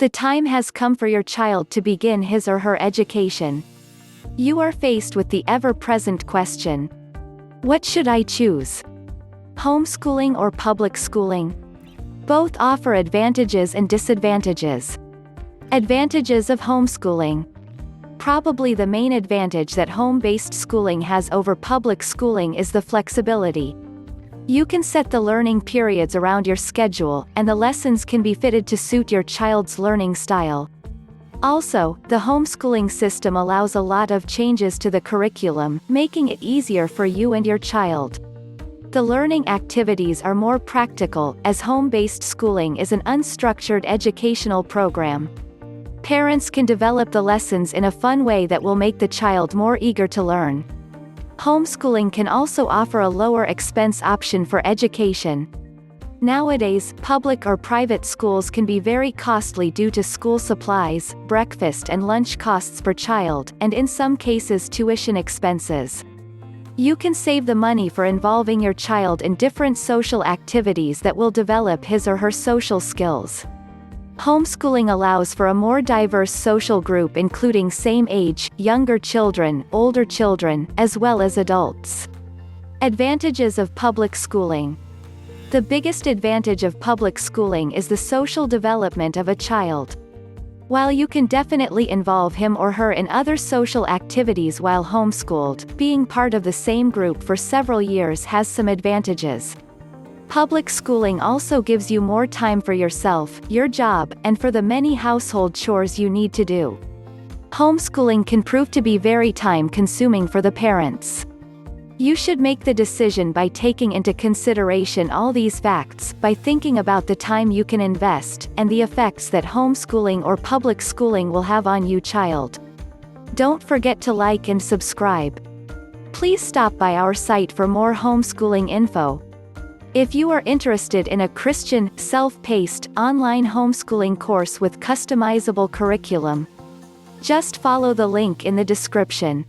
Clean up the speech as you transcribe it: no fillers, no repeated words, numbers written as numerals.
The time has come for your child to begin his or her education. You are faced with the ever-present question: what should I choose? Homeschooling or public schooling? Both offer advantages and disadvantages. Advantages of homeschooling. Probably the main advantage that home-based schooling has over public schooling is the flexibility. You can set the learning periods around your schedule, and the lessons can be fitted to suit your child's learning style. Also, the homeschooling system allows a lot of changes to the curriculum, making it easier for you and your child. The learning activities are more practical, as home-based schooling is an unstructured educational program. Parents can develop the lessons in a fun way that will make the child more eager to learn. Homeschooling can also offer a lower expense option for education. Nowadays, public or private schools can be very costly due to school supplies, breakfast and lunch costs per child, and in some cases tuition expenses. You can save the money for involving your child in different social activities that will develop his or her social skills. Homeschooling allows for a more diverse social group including same age, younger children, older children, as well as adults. Advantages of public schooling. The biggest advantage of public schooling is the social development of a child. While you can definitely involve him or her in other social activities while homeschooled, being part of the same group for several years has some advantages. Public schooling also gives you more time for yourself, your job, and for the many household chores you need to do. Homeschooling can prove to be very time-consuming for the parents. You should make the decision by taking into consideration all these facts, by thinking about the time you can invest, and the effects that homeschooling or public schooling will have on you child. Don't forget to like and subscribe. Please stop by our site for more homeschooling info. If you are interested in a Christian, self-paced, online homeschooling course with customizable curriculum, just follow the link in the description.